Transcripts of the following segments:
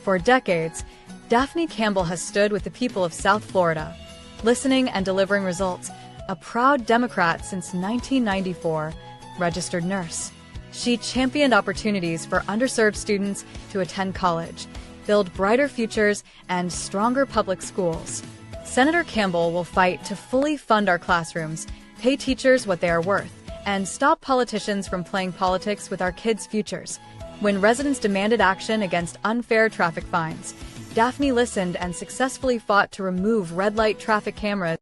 For decades, Daphne Campbell has stood with the people of South Florida, listening and delivering results. A proud Democrat since 1994, registered nurse. She championed opportunities for underserved students to attend college, build brighter futures, and stronger public schools. Senator Campbell will fight to fully fund our classrooms, pay teachers what they are worth, and stop politicians from playing politics with our kids' futures. When residents demanded action against unfair traffic fines, Daphne listened and successfully fought to remove red light traffic cameras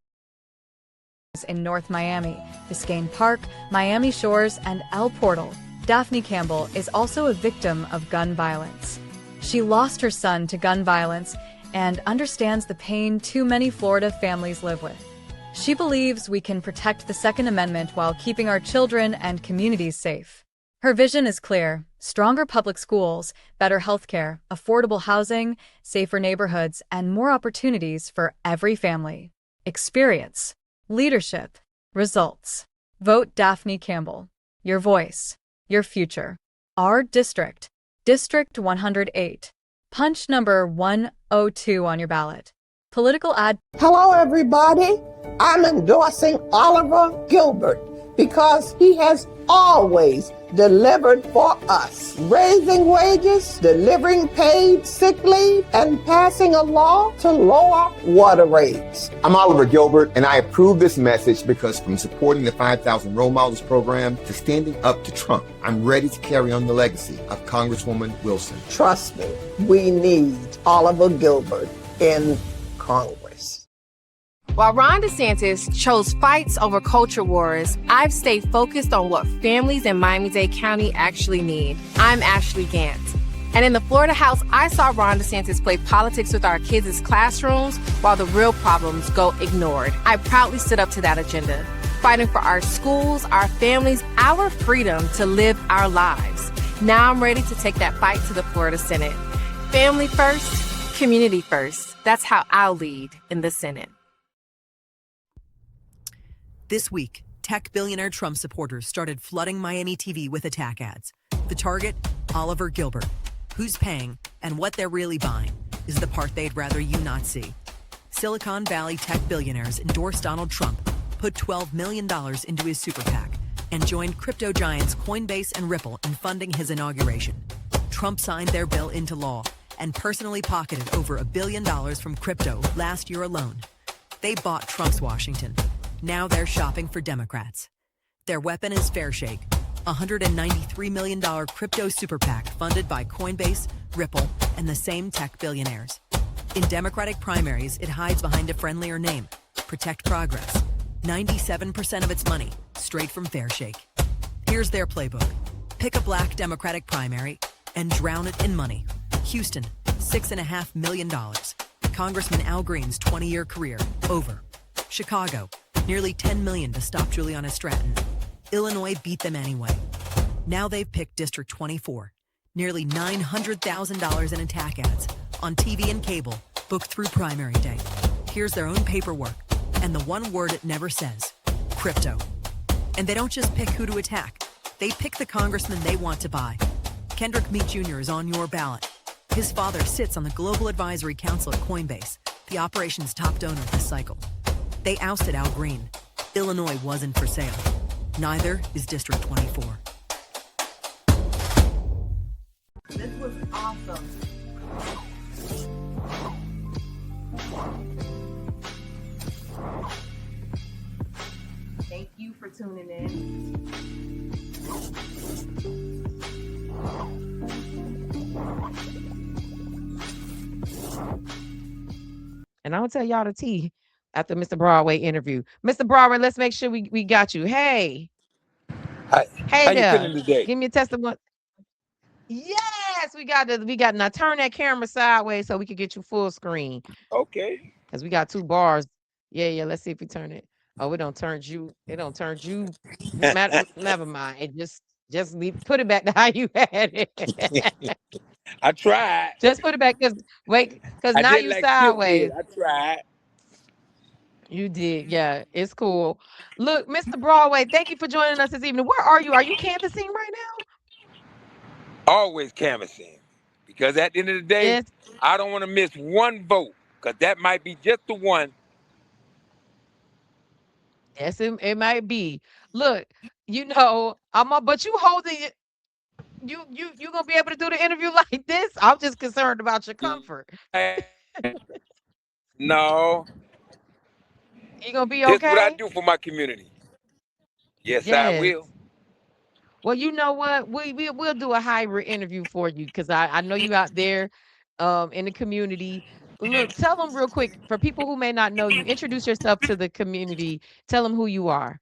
in North Miami, Biscayne Park, Miami Shores, and El Portal. Daphne Campbell is also a victim of gun violence. She lost her son to gun violence and understands the pain too many Florida families live with. She believes we can protect the Second Amendment while keeping our children and communities safe. Her vision is clear: stronger public schools, better healthcare, affordable housing, safer neighborhoods, and more opportunities for every family. Experience, leadership, results. Vote Daphne Campbell. Your voice, your future. Our district, District 108. Punch number 102 on your ballot. Political ad. Hello, everybody. I'm endorsing Oliver Gilbert because he has always delivered for us, raising wages, delivering paid sick leave, and passing a law to lower water rates. I'm Oliver Gilbert, and I approve this message because from supporting the 5,000 Role Models program to standing up to Trump, I'm ready to carry on the legacy of Congresswoman Wilson. Trust me, we need Oliver Gilbert in Congress. While Ron DeSantis chose fights over culture wars, I've stayed focused on what families in Miami-Dade County actually need. I'm Ashley Gant. And in the Florida House, I saw Ron DeSantis play politics with our kids' classrooms while the real problems go ignored. I proudly stood up to that agenda, fighting for our schools, our families, our freedom to live our lives. Now I'm ready to take that fight to the Florida Senate. Family first, community first. That's how I'll lead in the Senate. This week, tech billionaire Trump supporters started flooding Miami TV with attack ads. The target, Oliver Gilbert. Who's paying and what they're really buying is the part they'd rather you not see. Silicon Valley tech billionaires endorsed Donald Trump, put $12 million into his super PAC, and joined crypto giants Coinbase and Ripple in funding his inauguration. Trump signed their bill into law and personally pocketed over $1 billion from crypto last year alone. They bought Trump's Washington. Now they're shopping for Democrats. Their weapon is Fairshake, a $193 million crypto super PAC funded by Coinbase, Ripple, and the same tech billionaires. In Democratic primaries, it hides behind a friendlier name, Protect Progress. 97% of its money, straight from Fairshake. Here's their playbook. Pick a black Democratic primary and drown it in money. Houston, $6.5 million. Congressman Al Green's 20-year career, over. Chicago, nearly $10 million to stop Juliana Stratton. Illinois beat them anyway. Now they've picked District 24. Nearly $900,000 in attack ads on TV and cable, booked through primary day. Here's their own paperwork, and the one word it never says, crypto. And they don't just pick who to attack. They pick the congressman they want to buy. Kendrick Mead Jr. is on your ballot. His father sits on the Global Advisory Council at Coinbase, the operation's top donor this cycle. They ousted Al Green. Illinois wasn't for sale. Neither is District 24. This was awesome. Thank you for tuning in. And I'll tell y'all the tea after Mr. Broadway interview. Mr. Broadway, let's make sure we got you. Hey. Hi. Hey How there. you feeling today? Give me a testimony. Yes, we got now turn that camera sideways so we can get you full screen. Okay. Because we got two bars. Yeah. Let's see if we turn it. Oh, it don't turn you. Never mind. It just put it back to how you had it. I tried. Just put it back because now you sideways. I tried. You did, yeah. It's cool. Look, Mr. Broadway, thank you for joining us this evening. Where are you? Are you canvassing right now? Always canvassing. Because at the end of the day, Yes, I don't want to miss one vote because that might be just the one. yes, it might be. Look, but you holding it. You gonna be able to do the interview like this? I'm just concerned about your comfort. No, You gonna be this is what I okay? do for my community. Yes, I Yes. will. Well, you know what? We'll do a hybrid interview for you because I know you out there in the community. Look, tell them real quick for people who may not know you, introduce yourself to the community. Tell them who you are.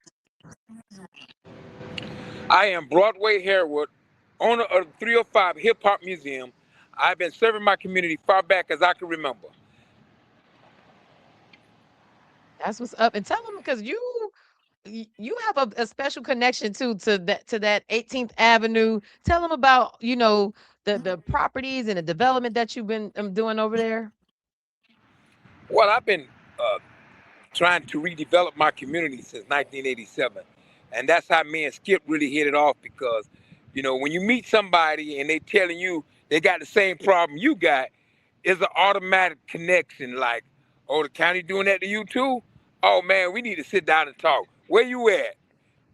I am Broadway Harewood, owner of the 305 Hip Hop Museum. I've been serving my community far back as I can remember. That's what's up. And tell them because you have a special connection to that 18th Avenue. Tell them about, the properties and the development that you've been doing over there. Well, I've been uh, trying to redevelop my community since 1987. And that's how me and Skip really hit it off because, when you meet somebody and they telling you they got the same problem you got, it's an automatic connection like, oh, the county doing that to you too? Oh man, we need to sit down and talk. Where you at?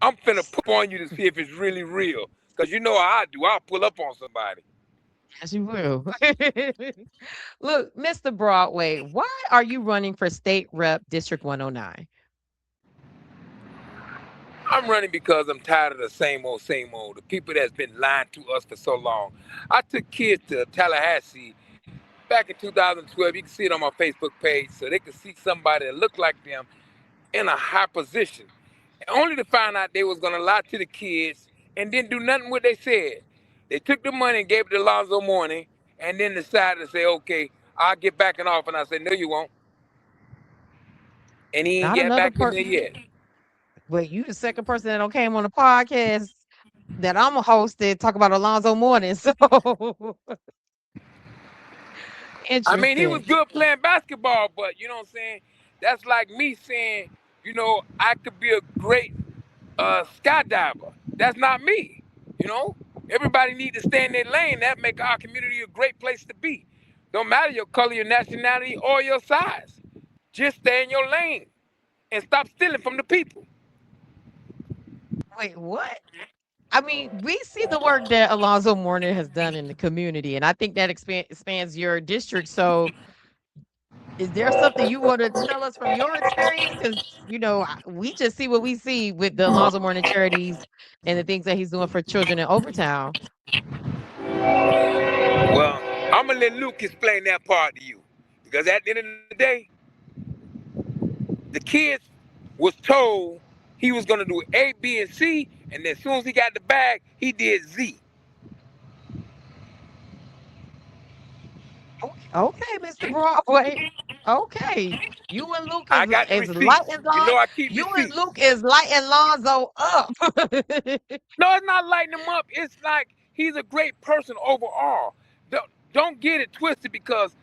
I'm finna put on you to see if it's really real. Cause you know how I do. I'll pull up on somebody. Yes, you will. Look, Mr. Broadway, why are you running for state rep District 109? I'm running because I'm tired of the same old, same old. The people that's been lying to us for so long. I took kids to Tallahassee back in 2012. You can see it on my Facebook page so they could see somebody that looked like them in a high position. Only to find out they was gonna lie to the kids and didn't do nothing what they said. They took the money and gave it to Lonzo Mourning and then decided to say, okay, I'll get back in off. And I said, no, you won't. And he ain't Not get another back in per there yet. Well, you the second person that don't came on the podcast that I'm a host that talk about Alonzo Mourning. So I mean, he was interesting. good playing basketball, but you know what I'm saying? That's like me saying, I could be a great skydiver. That's not me. You know, everybody need to stay in their lane. That make our community a great place to be. Don't matter your color, your nationality, or your size. Just stay in your lane and stop stealing from the people. Wait, what? I mean, we see the work that Alonzo Mourning has done in the community, and I think that expands your district. So, is there something you want to tell us from your experience? Because we just see what we see with the Alonzo Mourning charities and the things that he's doing for children in Overtown. Well, I'm gonna let Luke explain that part to you, because at the end of the day, the kids was told he was gonna do A, B, and C, and then as soon as he got the bag, he did Z. Okay, Mr. Broadway. Okay. You and Luke I got the is receipts. lighting You Lon know I keep you and receipts. Luke is lighting Lonzo up. No, it's not lighting him up. It's like he's a great person overall. Don't get it twisted because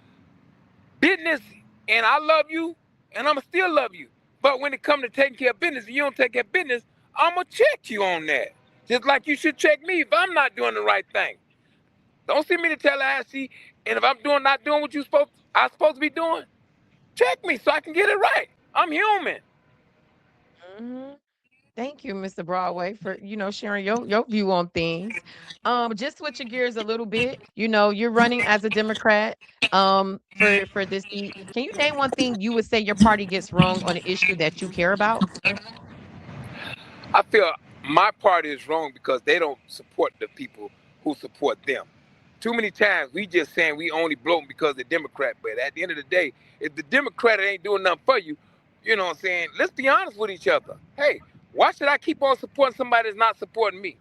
business, and I love you, and I'ma still love you. But when it comes to taking care of business, and you don't take care of business, I'ma check you on that. Just like you should check me if I'm not doing the right thing. Don't send me to Tallahassee, and if I'm not doing what I'm supposed to be doing, check me so I can get it right. I'm human. Mhm. Thank you, Mr. Broadway, for sharing your view on things. Just switching gears a little bit. You're running as a Democrat for this seat. Can you name one thing you would say your party gets wrong on an issue that you care about? I feel my party is wrong because they don't support the people who support them. Too many times we just saying we only bloating because they're Democrat, but at the end of the day, if the Democrat ain't doing nothing for you, you know what I'm saying? Let's be honest with each other. Hey, why should I keep on supporting somebody that's not supporting me?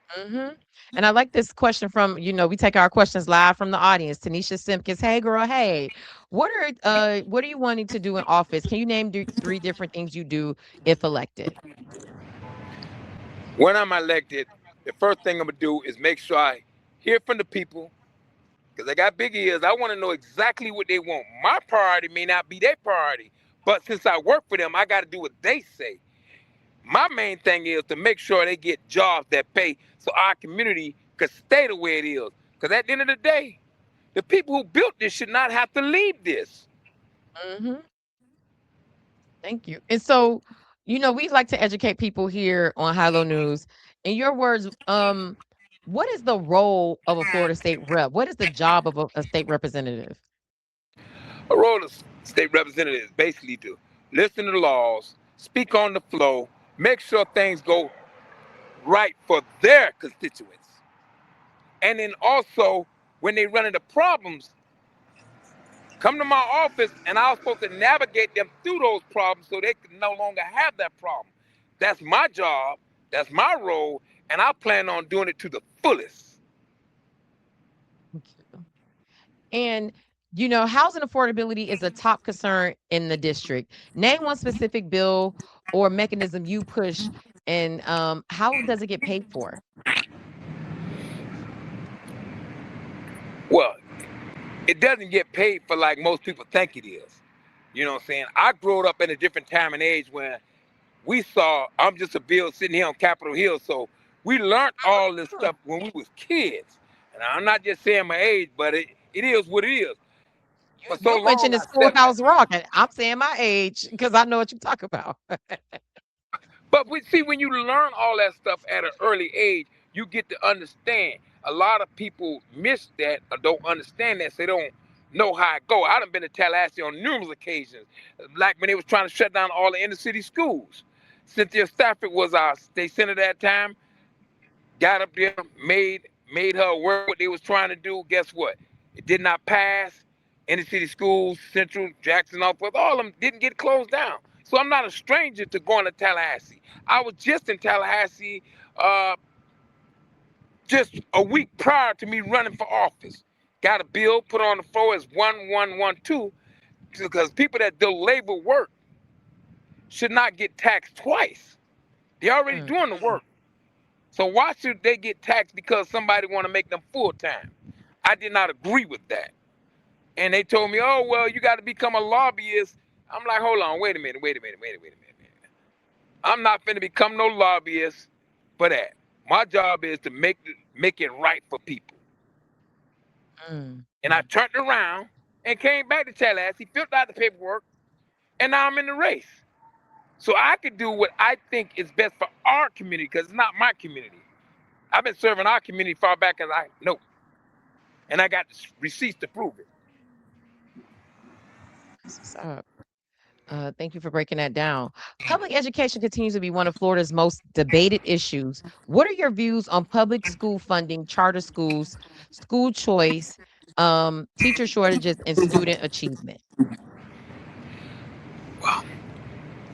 hmm And I like this question from, we take our questions live from the audience. Tanisha Simpkins, hey girl, hey. What are you wanting to do in office? Can you name three different things you do if elected? When I'm elected, the first thing I'm gonna do is make sure I hear from the people, because they got big ears. I want to know exactly what they want. My priority may not be their priority, but since I work for them, I got to do what they say. My main thing is to make sure they get jobs that pay so our community could stay the way it is. Because at the end of the day, the people who built this should not have to leave this. Hmm. Thank you. And so, we like to educate people here on High Low News. In your words, what is the role of a Florida state rep? What is the job of a state representative? A role of state representative is basically to listen to the laws, speak on the flow, make sure things go right for their constituents. And then also, when they run into problems, come to my office and I was supposed to navigate them through those problems so they could no longer have that problem. That's my job, that's my role, and I plan on doing it to the fullest. Thank you. And housing affordability is a top concern in the district. Name one specific bill or mechanism you push, and how does it get paid for? Well, it doesn't get paid for like most people think it is. You know what I'm saying? I grew up in a different time and age when we saw, I'm just a bill sitting here on Capitol Hill, so we learned all this stuff when we was kids. And I'm not just saying my age, but it is what it is. For so You mentioned long, the Schoolhouse Rock, and I'm saying my age because I know what you talk about. But we see when you learn all that stuff at an early age, you get to understand. A lot of people miss that or don't understand that, so they don't know how it go. I done been to Tallahassee on numerous occasions, like when they was trying to shut down all the inner city schools. Cynthia Stafford was our state senator at that time. Got up there, made her work what they was trying to do. Guess what? It did not pass. Inner city schools, Central, Jackson, Northwest, all of them didn't get closed down. So I'm not a stranger to going to Tallahassee. I was just in Tallahassee just a week prior to me running for office. Got a bill put on the floor as 1112 because people that do labor work should not get taxed twice. They're already doing the work. So why should they get taxed because somebody want to make them full-time? I did not agree with that. And they told me, oh, well, you got to become a lobbyist. I'm like, hold on, wait a minute. I'm not finna become no lobbyist for that. My job is to make it right for people. And I turned around and came back to Tallahassee, filled out the paperwork, and now I'm in the race. So I could do what I think is best for our community because it's not my community. I've been serving our community far back as I know. And I got receipts to prove it. What's up? Thank you for breaking that down. Public education continues to be one of Florida's most debated issues. What are your views on public school funding, charter schools, school choice, teacher shortages, and student achievement? Wow.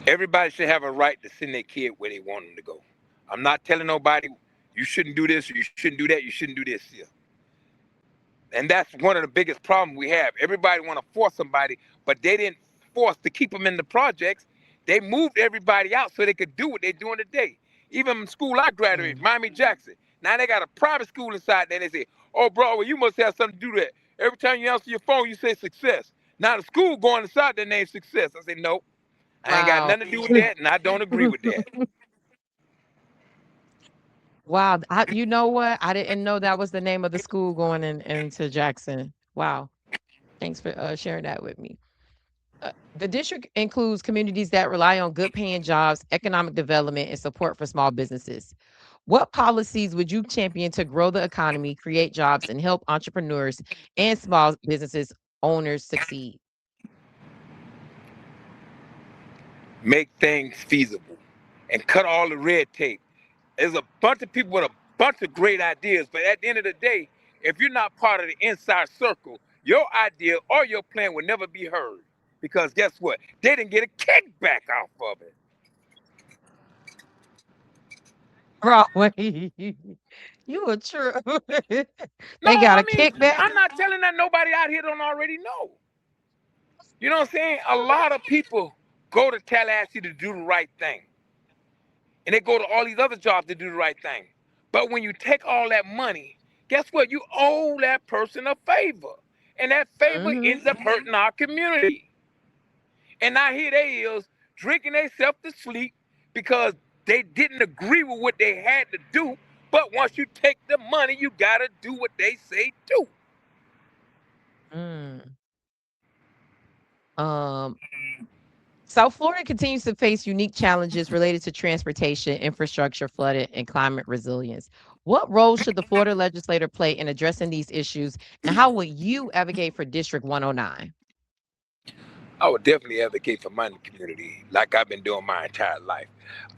Everybody should have a right to send their kid where they want them to go. I'm not telling nobody you shouldn't do this or you shouldn't do that, you shouldn't do this here. And that's one of the biggest problems we have. Everybody want to force somebody, but they didn't force to keep them in the projects. They moved everybody out so they could do what they're doing today. Even in school I graduated, Miami Jackson. Now they got a private school inside there. And they say, oh, Broadway, you must have something to do with that. Every time you answer your phone, you say success. Now the school going inside their name success. I say, nope, I ain't got nothing to do with that, and I don't agree with that. Wow. You know what? I didn't know that was the name of the school going into Jackson. Wow. Thanks for sharing that with me. The district includes communities that rely on good paying jobs, economic development, and support for small businesses. What policies would you champion to grow the economy, create jobs, and help entrepreneurs and small businesses owners succeed? Make things feasible and cut all the red tape. There's a bunch of people with a bunch of great ideas, but at the end of the day, if you're not part of the inside circle, your idea or your plan will never be heard. Because guess what? They didn't get a kickback off of it. Broadway, you a true. They No, got I a mean, kickback. I'm not telling that nobody out here don't already know. You know what I'm saying? A lot of people go to Tallahassee to do the right thing. And they go to all these other jobs to do the right thing. But when you take all that money, guess what? You owe that person a favor. And that favor ends up hurting our community. And now here they is drinking themselves to sleep because they didn't agree with what they had to do, But once you take the money, you gotta do what they say do. South Florida continues to face unique challenges related to transportation, infrastructure, flooding, and climate resilience. What role should the Florida legislator play in addressing these issues, and how would you advocate for District 109? I would definitely advocate for my community like I've been doing my entire life.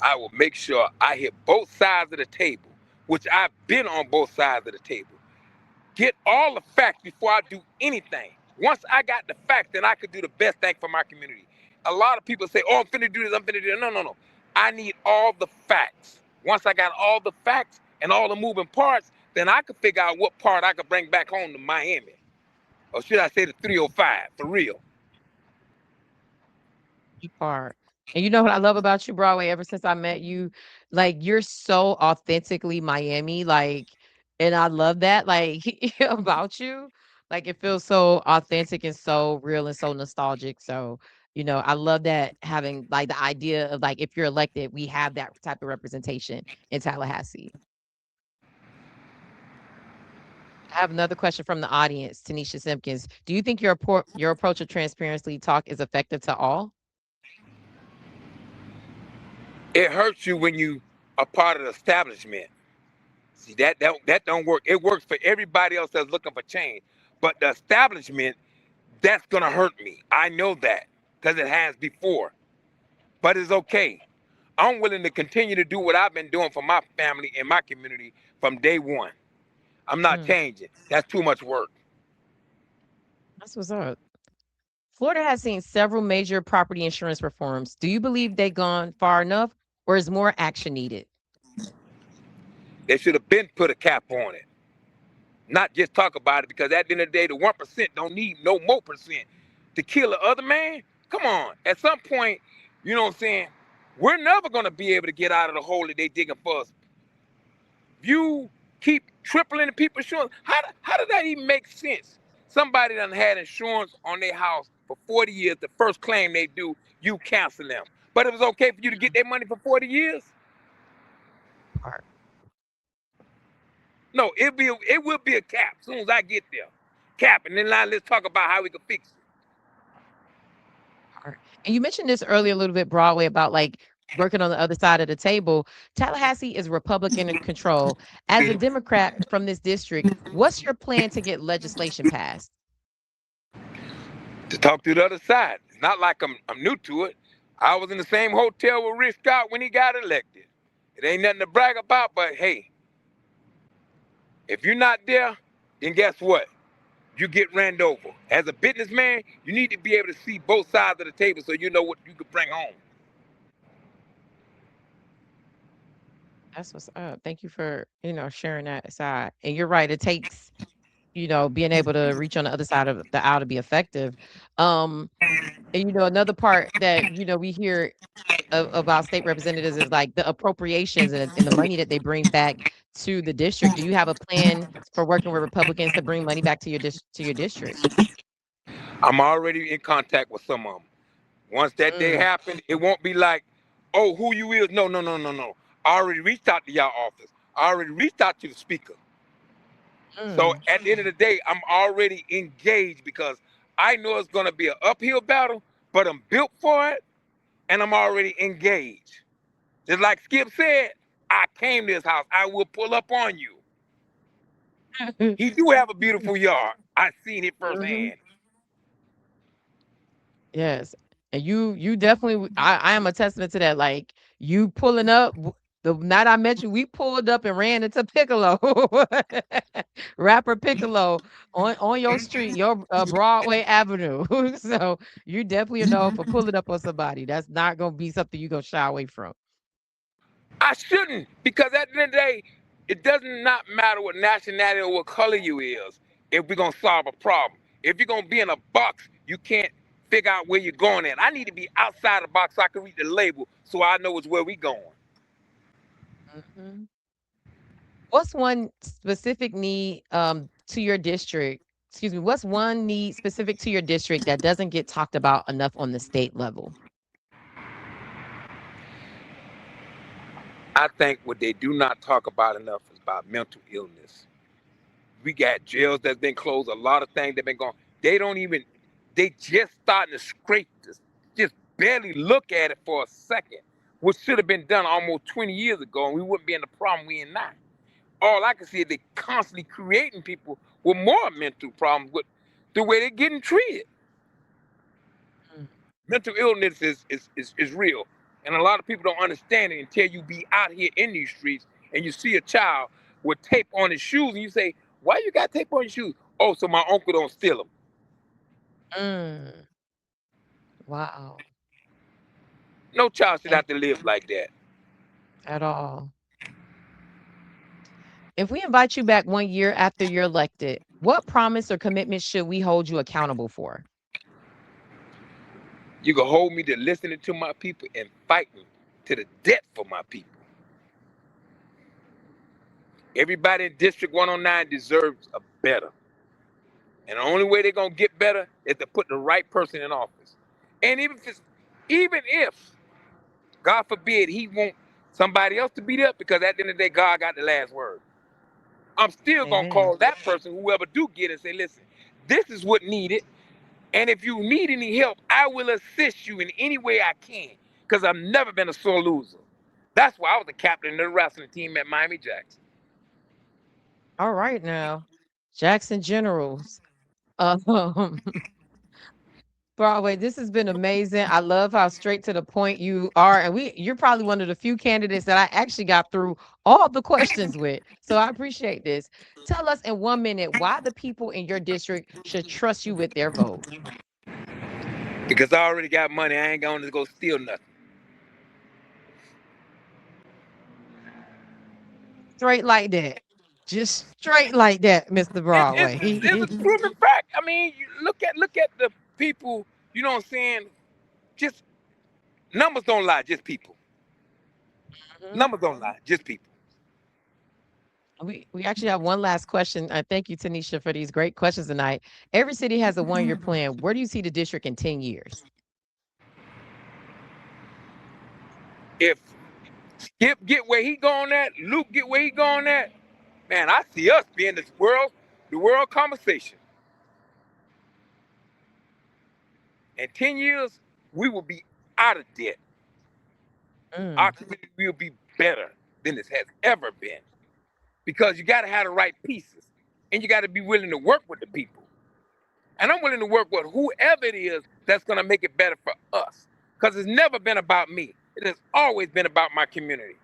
I will make sure I hit both sides of the table, which I've been on both sides of the table. Get all the facts before I do anything. Once I got the facts, then I could do the best thing for my community. A lot of people say, oh, I'm finna do this, I'm finna do that. No, no, no. I need all the facts. Once I got all the facts and all the moving parts, then I could figure out what part I could bring back home to Miami. Or should I say the 305, for real. Part. And you know what I love about you, Broadway, ever since I met you, like you're so authentically Miami, like, and I love that, like about you. Like it feels so authentic and so real and so nostalgic. So, I love that having like the idea of like if you're elected, we have that type of representation in Tallahassee. I have another question from the audience, Tanisha Simpkins. Do you think your approach of transparency talk is effective to all? It hurts you when you are part of the establishment. See, that don't work. It works for everybody else that's looking for change. But the establishment, that's gonna hurt me. I know that, because it has before. But it's okay. I'm willing to continue to do what I've been doing for my family and my community from day one. I'm not changing. That's too much work. That's what's up. Florida has seen several major property insurance reforms. Do you believe they've gone far enough, or is more action needed? They should have been put a cap on it. Not just talk about it, because at the end of the day, the 1% don't need no more percent to kill the other man. Come on. At some point, you know what I'm saying? We're never going to be able to get out of the hole that they digging for us. You keep tripling the people's insurance. How does that even make sense? Somebody done had insurance on their house for 40 years. The first claim they do, you cancel them. But it was okay for you to get their money for 40 years? No, it will be a cap as soon as I get there. Cap, and then now let's talk about how we can fix it. And you mentioned this earlier a little bit, Broadway, about like working on the other side of the table. Tallahassee is Republican in control. As a Democrat from this district, what's your plan to get legislation passed? To talk to the other side. It's not like I'm new to it. I was in the same hotel with Rick Scott when he got elected. It ain't nothing to brag about, but hey, if you're not there, then guess what? You get ran over. As a businessman, you need to be able to see both sides of the table so you know what you could bring home. That's what's up. Thank you for, sharing that side. And you're right. It takes, being able to reach on the other side of the aisle to be effective. And, another part that, we hear about state representatives is like the appropriations and the money that they bring back to the district. Do you have a plan for working with Republicans to bring money back to your district? I'm already in contact with some of them. Once that day happens, it won't be like, oh, who you is? No. I already reached out to y'all office. I already reached out to the speaker. So at the end of the day, I'm already engaged because I know it's going to be an uphill battle, but I'm built for it, and I'm already engaged. Just like Skip said, I came to his house. I will pull up on you. He do have a beautiful yard. I've seen it firsthand. Yes. And you definitely, I am a testament to that. Like you pulling up, the night I met you, we pulled up and ran into Piccolo, rapper Piccolo on your street, your Broadway Avenue. So you definitely know for pulling up on somebody. That's not going to be something you're going to shy away from. I shouldn't, because at the end of the day, it does not matter what nationality or what color you is if we're going to solve a problem. If you're going to be in a box, you can't figure out where you're going at. I need to be outside the box so I can read the label so I know it's where we're going. What's one specific need to your district? Excuse me. What's one need specific to your district that doesn't get talked about enough on the state level? I think what they do not talk about enough is about mental illness. We got jails that's been closed, a lot of things that been going. They just starting to scrape this, just barely look at it for a second, which should have been done almost 20 years ago, and we wouldn't be in the problem we in now. All I can see is they constantly creating people with more mental problems with the way they're getting treated. Mental illness is real. And a lot of people don't understand it until you be out here in these streets and you see a child with tape on his shoes and you say, why you got tape on your shoes? Oh, so my uncle don't steal them. Wow. No child should have to live like that. At all. If we invite you back 1 year after you're elected, what promise or commitment should we hold you accountable for? You can hold me to listening to my people and fighting to the death for my people. Everybody in District 109 deserves a better. And the only way they're going to get better is to put the right person in office. And even if, God forbid, he want somebody else to be there, because at the end of the day, God got the last word. I'm still going to call that person, whoever do get it, and say, listen, this is what needed. And if you need any help, I will assist you in any way I can, because I've never been a sore loser. That's why I was the captain of the wrestling team at Miami Jackson. All right now. Jackson Generals. Broadway, this has been amazing. I love how straight to the point you are. And you're probably one of the few candidates that I actually got through all the questions with. So I appreciate this. Tell us in 1 minute why the people in your district should trust you with their vote. Because I already got money. I ain't going to go steal nothing. Straight like that. Just straight like that, Mr. Broadway. It's a proven fact. I mean, you look at the people, you know what I'm saying? Just numbers don't lie, just people. Numbers don't lie, just people. We actually have one last question. Thank you, Tanisha, for these great questions tonight. Every city has a 1-year plan. Where do you see the district in 10 years? If Skip get where he going at, Luke get where he going at, man, I see us being the world conversation. In 10 years, we will be out of debt. Our community will be better than it has ever been. Because you got to have the right pieces. And you got to be willing to work with the people. And I'm willing to work with whoever it is that's going to make it better for us. Because it's never been about me. It has always been about my community.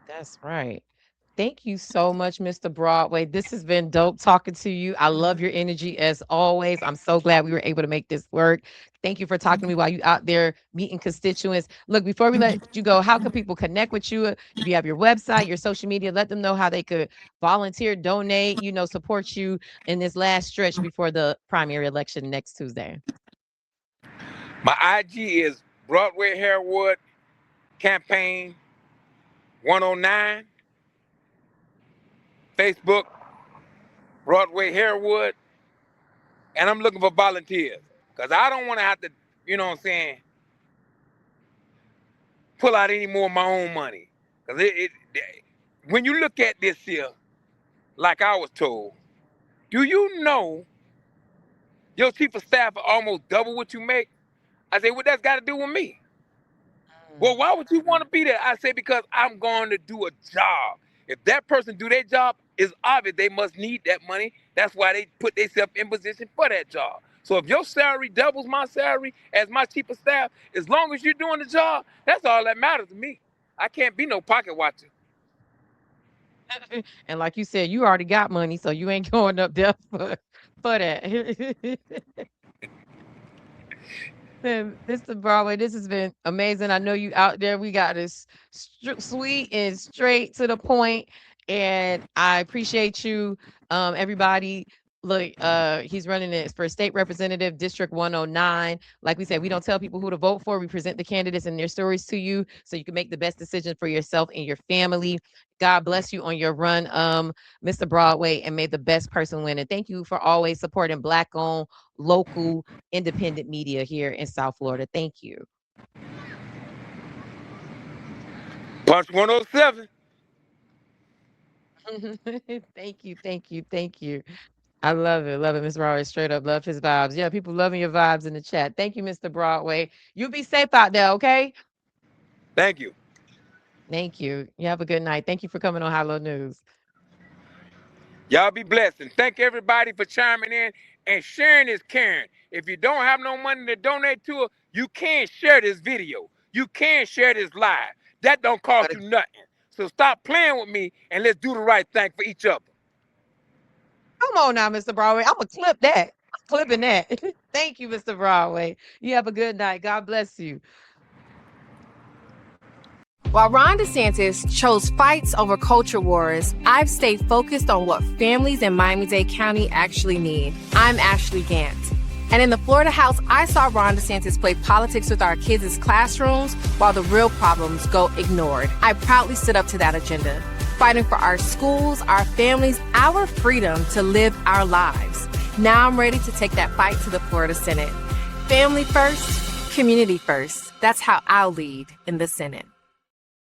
That's right. Thank you so much, Mr. Broadway. This has been dope talking to you. I love your energy as always. I'm so glad we were able to make this work. Thank you for talking to me while you out there meeting constituents. Look, before we let you go, how can people connect with you? If you have your website, your social media, let them know how they could volunteer, donate, support you in this last stretch before the primary election next Tuesday. My IG is Broadway Harewood Campaign 109. Facebook, Broadway Harewood. And I'm looking for volunteers. Because I don't want to have to, pull out any more of my own money. Because when you look at this here, like I was told, do you know your chief of staff are almost double what you make? I say, what that's got to do with me? Well, why would you want to be there? I say, because I'm going to do a job. If that person do their job, it's obvious they must need that money. That's why they put themselves in position for that job. So if your salary doubles my salary as my chief of staff, as long as you're doing the job, that's all that matters to me. I can't be no pocket watcher. And like you said, you already got money, so you ain't going up there for that. Mr. Broadway, this has been amazing. I know you out there. We got this sweet and straight to the point, and I appreciate you, everybody. Look, he's running it for state representative, District 109. Like we said, we don't tell people who to vote for. We present the candidates and their stories to you so you can make the best decision for yourself and your family. God bless you on your run, Mr. Broadway, and may the best person win. And thank you for always supporting Black-owned, local, independent media here in South Florida. Thank you. Punch 107. Thank you, thank you, thank you. I love it, Mr. Broadway. Straight up, love his vibes. Yeah, people loving your vibes in the chat. Thank you, Mr. Broadway. You be safe out there, okay? Thank you. Thank you. You have a good night. Thank you for coming on High Low News. Y'all be blessed. And thank everybody for chiming in. And sharing is caring. If you don't have no money to donate to her, you can share this video. You can share this live. That don't cost you nothing. So stop playing with me and let's do the right thing for each other. Come on now, Mr. Broadway. I'm going to clip that. I'm clipping that. Thank you, Mr. Broadway. You have a good night. God bless you. While Ron DeSantis chose fights over culture wars, I've stayed focused on what families in Miami-Dade County actually need. I'm Ashley Gant. And in the Florida House, I saw Ron DeSantis play politics with our kids' classrooms while the real problems go ignored. I proudly stood up to that agenda, fighting for our schools, our families, our freedom to live our lives. Now I'm ready to take that fight to the Florida Senate. Family first, community first. That's how I'll lead in the Senate.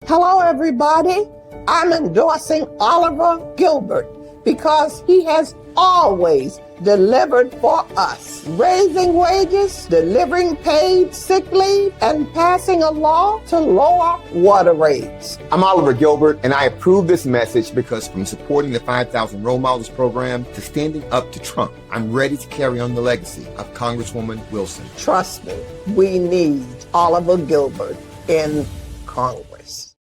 Hello, everybody. I'm endorsing Oliver Gilbert because he has always delivered for us, raising wages, delivering paid sick leave, and passing a law to lower water rates. I'm Oliver Gilbert, and I approve this message because from supporting the 5,000 Role Models program to standing up to Trump, I'm ready to carry on the legacy of Congresswoman Wilson. Trust me, we need Oliver Gilbert in Congress.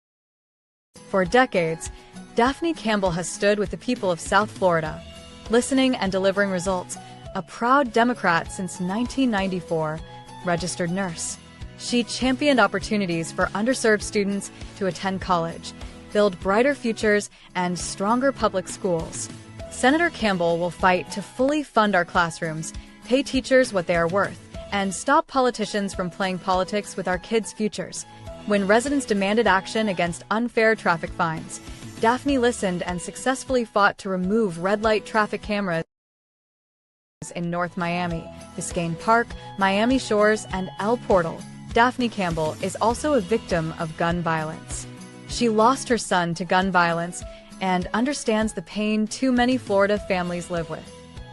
For decades, Daphne Campbell has stood with the people of South Florida, listening and delivering results. A proud Democrat since 1994, registered nurse. She championed opportunities for underserved students to attend college, build brighter futures, and stronger public schools. Senator Campbell will fight to fully fund our classrooms, pay teachers what they are worth, and stop politicians from playing politics with our kids' futures. When residents demanded action against unfair traffic fines, Daphne listened and successfully fought to remove red light traffic cameras in North Miami, Biscayne Park, Miami Shores, and El Portal. Daphne Campbell is also a victim of gun violence. She lost her son to gun violence and understands the pain too many Florida families live with.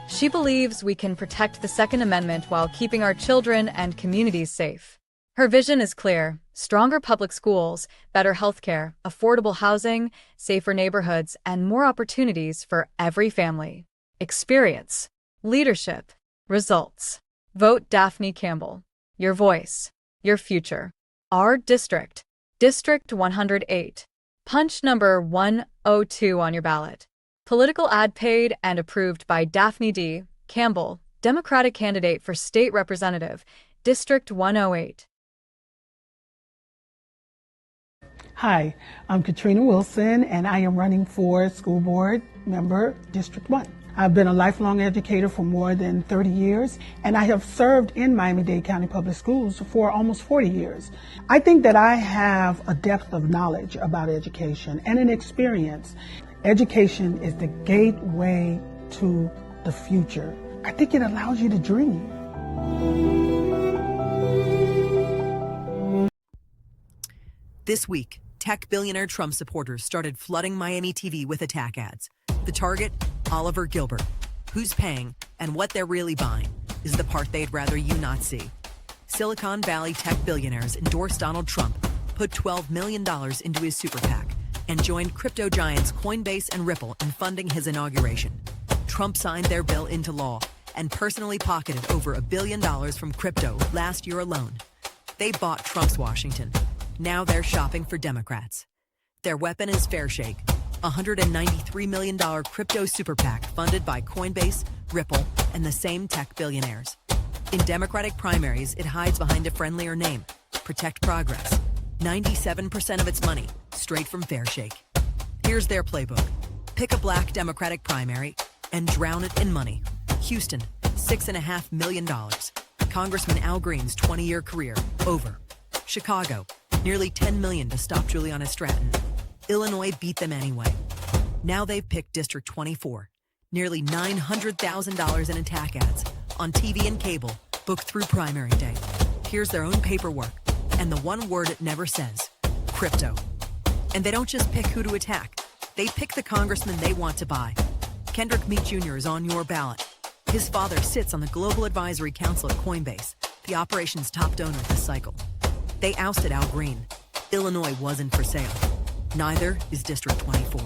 She believes we can protect the Second Amendment while keeping our children and communities safe. Her vision is clear: stronger public schools, better healthcare, affordable housing, safer neighborhoods, and more opportunities for every family. Experience, leadership, results. Vote Daphne Campbell. Your voice, your future. Our district, District 108. Punch number 102 on your ballot. Political ad paid and approved by Daphne D. Campbell, Democratic candidate for State Representative, District 108. Hi, I'm Katrina Wilson, and I am running for school board member, District 1. I've been a lifelong educator for more than 30 years, and I have served in Miami-Dade County Public Schools for almost 40 years. I think that I have a depth of knowledge about education and an experience. Education is the gateway to the future. I think it allows you to dream. This week, tech billionaire Trump supporters started flooding Miami TV with attack ads. The target, Oliver Gilbert. Who's paying and what they're really buying is the part they'd rather you not see. Silicon Valley tech billionaires endorsed Donald Trump, put $12 million into his super PAC, and joined crypto giants Coinbase and Ripple in funding his inauguration. Trump signed their bill into law and personally pocketed over $1 billion from crypto last year alone. They bought Trump's Washington. Now they're shopping for Democrats. Their weapon is Fairshake, a $193 million crypto super PAC funded by Coinbase, Ripple, and the same tech billionaires. In Democratic primaries, it hides behind a friendlier name, Protect Progress. 97% of its money, straight from Fairshake. Here's their playbook. Pick a black Democratic primary and drown it in money. Houston, $6.5 million. Congressman Al Green's 20-year career, over. Chicago, nearly $10 million to stop Juliana Stratton. Illinois beat them anyway. Now they've picked District 24. Nearly $900,000 in attack ads on TV and cable, booked through primary day. Here's their own paperwork, and the one word it never says, crypto. And they don't just pick who to attack. They pick the congressman they want to buy. Kendrick Meat Jr. is on your ballot. His father sits on the Global Advisory Council at Coinbase, the operation's top donor this cycle. They ousted Al Green. Illinois wasn't for sale. Neither is District 24.